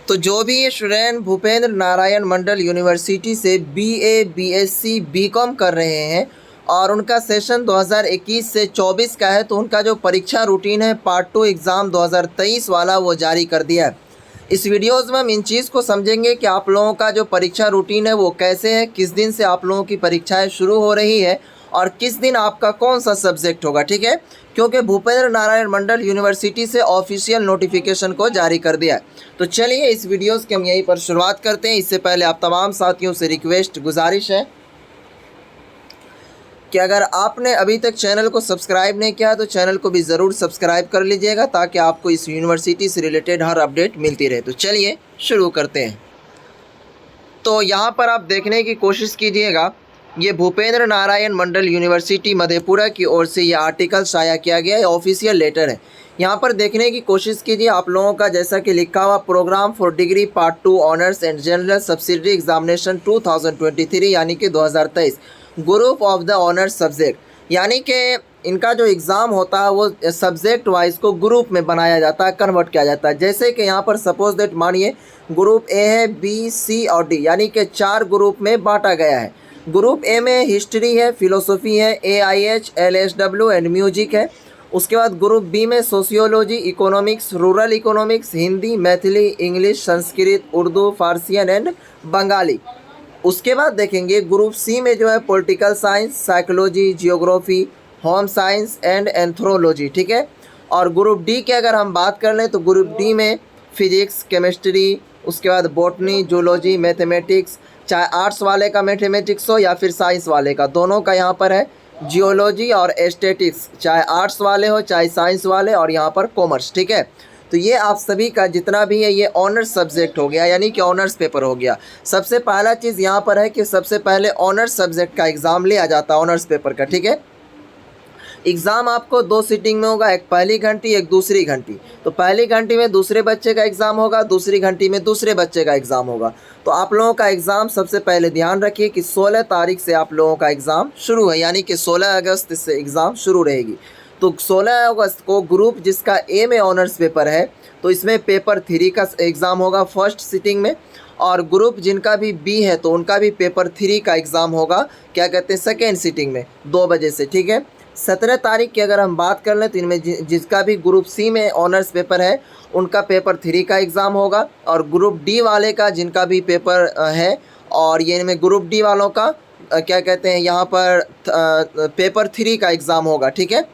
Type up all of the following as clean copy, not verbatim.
तो जो भी ये स्टूडेंट भूपेंद्र नारायण मंडल यूनिवर्सिटी से बीए, बीएससी, बीकॉम कर रहे हैं और उनका सेशन 2021 से 24 का है, तो उनका जो परीक्षा रूटीन है पार्ट 2 एग्ज़ाम 2023 वाला वो जारी कर दिया है। इस वीडियोज़ में हम इन चीज़ को समझेंगे कि आप लोगों का जो परीक्षा रूटीन है वो कैसे है, किस दिन से आप लोगों की परीक्षाएं शुरू हो रही है और किस दिन आपका कौन सा सब्जेक्ट होगा, ठीक है। क्योंकि भूपेंद्र नारायण मंडल यूनिवर्सिटी से ऑफिशियल नोटिफिकेशन को जारी कर दिया है। तो चलिए इस वीडियोज़ की हम यहीं पर शुरुआत करते हैं। इससे पहले आप तमाम साथियों से रिक्वेस्ट गुजारिश है कि अगर आपने अभी तक चैनल को सब्सक्राइब नहीं किया तो चैनल को भी ज़रूर सब्सक्राइब कर लीजिएगा ताकि आपको इस यूनिवर्सिटी से रिलेटेड हर अपडेट मिलती रहे। तो चलिए शुरू करते हैं। तो यहाँ पर आप देखने की कोशिश कीजिएगा, ये भूपेंद्र नारायण मंडल यूनिवर्सिटी मधेपुरा की ओर से ये आर्टिकल शाया किया गया है, ऑफिशियल लेटर है। यहाँ पर देखने की कोशिश कीजिए आप लोगों का, जैसा कि लिखा हुआ programme for degree part 2 honours and general subsidiary examination 2023 यानी कि 2023 group of the honours subject, यानी कि इनका जो एग्ज़ाम होता है वो सब्जेक्ट वाइज को ग्रुप में बनाया जाता है, कन्वर्ट किया जाता है। जैसे कि यहाँ पर सपोज दैट मानिए ग्रुप ए है, बी, सी और डी, यानी कि 4 ग्रुप में बांटा गया है। ग्रुप ए में हिस्ट्री है, फिलोसफी है, AIH, LSW एंड म्यूजिक है। उसके बाद ग्रुप बी में sociology, economics, rural economics, Hindi, Maithili, English, Sanskrit, Urdu, Persian and Bengali. उसके बाद देखेंगे ग्रुप सी में जो है political science, psychology, geography, home science and anthropology, ठीक है। और ग्रुप डी की अगर हम बात कर लें तो ग्रुप डी में फिजिक्स, केमिस्ट्री, उसके बाद बॉटनी, जूलॉजी, मैथमेटिक्स, चाहे आर्ट्स वाले का मैथमेटिक्स हो या फिर साइंस वाले का, दोनों का यहाँ पर है। जियोलॉजी और एस्थेटिक्स, चाहे आर्ट्स वाले हो चाहे साइंस वाले, और यहाँ पर कॉमर्स, ठीक है। तो ये आप सभी का जितना भी है ये ऑनर्स सब्जेक्ट हो गया, यानी कि ऑनर्स पेपर हो गया। सबसे पहला चीज़ यहाँ पर है कि सबसे पहले ऑनर्स सब्जेक्ट का एग्ज़ाम लिया जाता है ऑनर्स पेपर का, ठीक है। एग्ज़ाम आपको 2 सीटिंग में होगा, एक पहली घंटी एक दूसरी घंटी। तो पहली घंटी में दूसरे बच्चे का एग्ज़ाम होगा, दूसरी घंटी में दूसरे बच्चे का एग्ज़ाम होगा। तो आप लोगों का एग्ज़ाम सबसे पहले ध्यान रखिए कि 16 तारीख से आप लोगों का एग्ज़ाम शुरू है, यानी कि 16 अगस्त से एग्ज़ाम शुरू रहेगी। तो 16 अगस्त को ग्रुप जिसका ए में ऑनर्स पेपर है तो इसमें पेपर 3 का एग्ज़ाम होगा फर्स्ट सीटिंग में, और ग्रुप जिनका भी बी है तो उनका भी पेपर 3 का एग्ज़ाम होगा, क्या कहते हैं, सेकेंड सीटिंग में 2 बजे से, ठीक है। 17 तारीख की अगर हम बात कर लें तो इनमें जिसका भी ग्रुप सी में ऑनर्स पेपर है उनका पेपर 3 का एग्ज़ाम होगा, और ग्रुप डी वाले का जिनका भी पेपर है, और ये इनमें ग्रुप डी वालों का क्या कहते हैं यहाँ पर पेपर 3 का एग्ज़ाम होगा, ठीक है।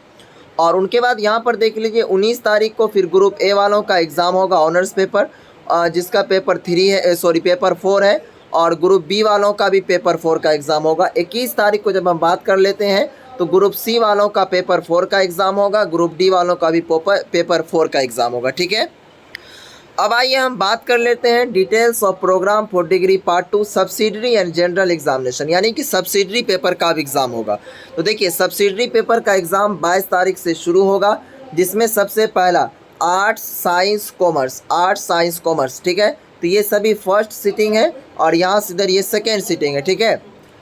और उनके बाद यहाँ पर देख लीजिए 19 तारीख को फिर ग्रुप ए वालों का एग्ज़ाम होगा ऑनर्स पेपर, जिसका पेपर 3 है, सॉरी पेपर 4 है, और ग्रुप बी वालों का भी पेपर 4 का एग्ज़ाम होगा। 21 तारीख को जब हम बात कर लेते हैं तो ग्रुप सी वालों का पेपर 4 का एग्ज़ाम होगा, ग्रुप डी वालों का भी पेपर 4 का एग्ज़ाम होगा, ठीक है। अब आइए हम बात कर लेते हैं details of programme for degree part 2 subsidiary and general examination, यानी कि सब्सिडरी पेपर का भी एग्ज़ाम होगा। तो देखिए सब्सिडरी पेपर का एग्ज़ाम 22 तारीख से शुरू होगा, जिसमें सबसे पहला arts, science, commerce, arts, science, commerce, ठीक है। तो ये सभी फर्स्ट सीटिंग है और यहाँ से इधर ये सेकेंड सीटिंग है, ठीक है।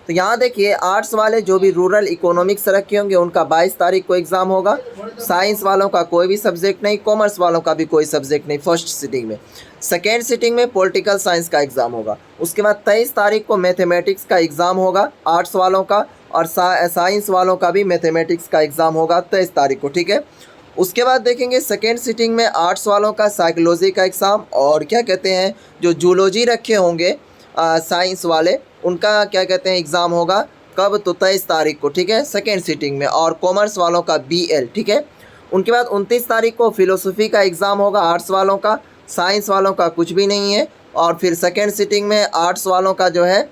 तो यहाँ देखिए आर्ट्स वाले जो भी रूरल इकोनॉमिक्स रखे होंगे उनका 22 तारीख को एग्ज़ाम होगा, साइंस वालों का कोई भी सब्जेक्ट नहीं, कॉमर्स वालों का भी कोई सब्जेक्ट नहीं फर्स्ट सीटिंग में। सेकेंड सीटिंग में पॉलिटिकल साइंस का एग्ज़ाम होगा। उसके बाद 23 तारीख को मैथमेटिक्स का एग्ज़ाम होगा आर्ट्स वालों का, और साइंस वालों का भी मैथमेटिक्स का एग्ज़ाम होगा 23 तारीख को, ठीक है। उसके बाद देखेंगे सेकेंड सीटिंग में आर्ट्स वालों का साइकोलॉजी का एग्ज़ाम, और क्या कहते हैं जो जूलॉजी रखे होंगे साइंस वाले उनका क्या कहते हैं एग्ज़ाम होगा कब, तो 23 तारीख को, ठीक है, सेकेंड सीटिंग में, और कॉमर्स वालों का BL, ठीक है। उनके बाद 29 तारीख को फिलोसफी का एग्ज़ाम होगा आर्ट्स वालों का, साइंस वालों का कुछ भी नहीं है, और फिर सेकेंड सीटिंग में आर्ट्स वालों का जो है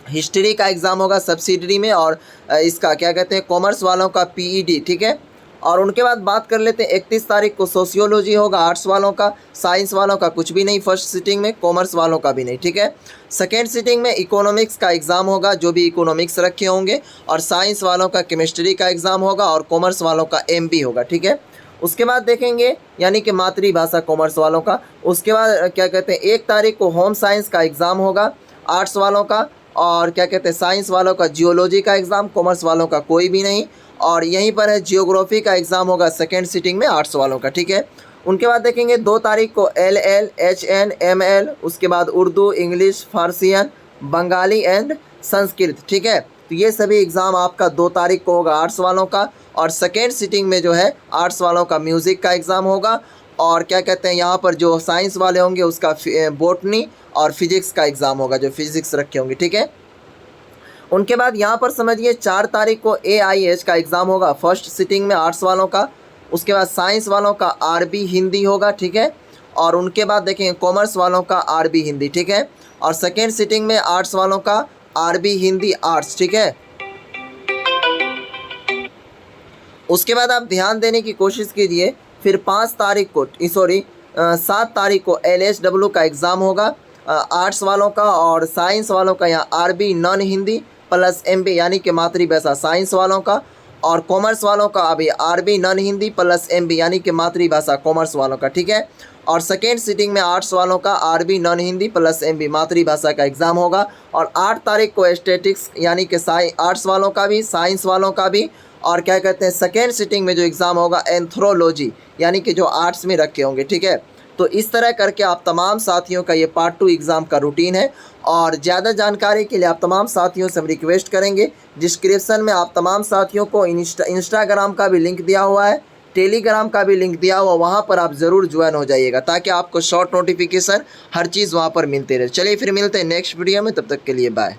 हिस्ट्री का एग्ज़ाम होगा सब्सिडरी में, और इसका क्या कहते हैं कॉमर्स वालों का PED, ठीक है। और उनके बाद बात कर लेते हैं 31 तारीख को सोशियोलॉजी होगा आर्ट्स वालों का, साइंस वालों का कुछ भी नहीं फर्स्ट सीटिंग में, कॉमर्स वालों का भी नहीं, ठीक है। सेकेंड सीटिंग में इकोनॉमिक्स का एग्ज़ाम होगा जो भी इकोनॉमिक्स रखे होंगे, और साइंस वालों का केमिस्ट्री का एग्ज़ाम होगा, और कॉमर्स वालों का MB होगा, ठीक है। उसके बाद देखेंगे यानी कि मातृभाषा कॉमर्स वालों का। उसके बाद क्या कहते हैं 1 तारीख को होम साइंस का एग्ज़ाम होगा आर्ट्स वालों का, और क्या कहते हैं साइंस वालों का जियोलॉजी का एग्ज़ाम, कॉमर्स वालों का कोई भी नहीं, और यहीं पर है जियोग्राफी का एग्ज़ाम होगा सेकेंड सीटिंग में आर्ट्स वालों का, ठीक है। उनके बाद देखेंगे 2 तारीख को LL, HN, ML, उसके बाद उर्दू, इंग्लिश, फारसियन, बंगाली एंड संस्कृत। ठीक है, तो ये सभी एग्ज़ाम आपका 2 तारीख को होगा आर्ट्स वालों का। और सेकेंड सिटिंग में जो है आर्ट्स वालों का म्यूज़िक का एग्ज़ाम होगा। और क्या कहते हैं यहाँ पर जो साइंस वाले होंगे उसका बॉटनी और फिजिक्स का एग्ज़ाम होगा, जो फिजिक्स रखे होंगे। ठीक है, उनके बाद यहाँ पर समझिए 4 तारीख को AIH का एग्ज़ाम होगा फर्स्ट सिटिंग में आर्ट्स वालों का। उसके बाद साइंस वालों का RB हिंदी होगा। ठीक है, और उनके बाद देखेंगे कॉमर्स वालों का RB हिंदी। ठीक है, और सेकेंड सिटिंग में आर्ट्स वालों का RB हिंदी आर्ट्स। ठीक है, उसके बाद आप ध्यान देने की कोशिश कीजिए। फिर 5 तारीख को 7 तारीख को LHW का एग्ज़ाम होगा आर्ट्स वालों का। और साइंस वालों का यहाँ RB non Hindi plus MB यानी कि मातृभाषा साइंस वालों का। और कॉमर्स वालों का अभी RB non Hindi plus MB यानी कि मातृभाषा कॉमर्स वालों का। ठीक है, और सेकेंड सिटिंग में आर्ट्स वालों का RB non Hindi plus MB मातृभाषा का एग्ज़ाम होगा। और 8 तारीख को स्टैटिक्स यानी कि आर्ट्स वालों का भी, साइंस वालों का भी। और क्या कहते हैं सेकेंड सिटिंग में जो एग्ज़ाम होगा एंथ्रोलॉजी यानी कि जो आर्ट्स में रखे होंगे। ठीक है, तो इस तरह करके आप तमाम साथियों का ये पार्ट 2 एग्ज़ाम का रूटीन है। और ज़्यादा जानकारी के लिए आप तमाम साथियों से हम रिक्वेस्ट करेंगे, डिस्क्रिप्शन में आप तमाम साथियों को इंस्टाग्राम का भी लिंक दिया हुआ है, टेलीग्राम का भी लिंक दिया हुआ, वहाँ पर आप ज़रूर ज्वाइन हो जाइएगा ताकि आपको शॉर्ट नोटिफिकेशन हर चीज़ वहाँ पर मिलते रहे। चलिए फिर मिलते हैं नेक्स्ट वीडियो में, तब तक के लिए बाय।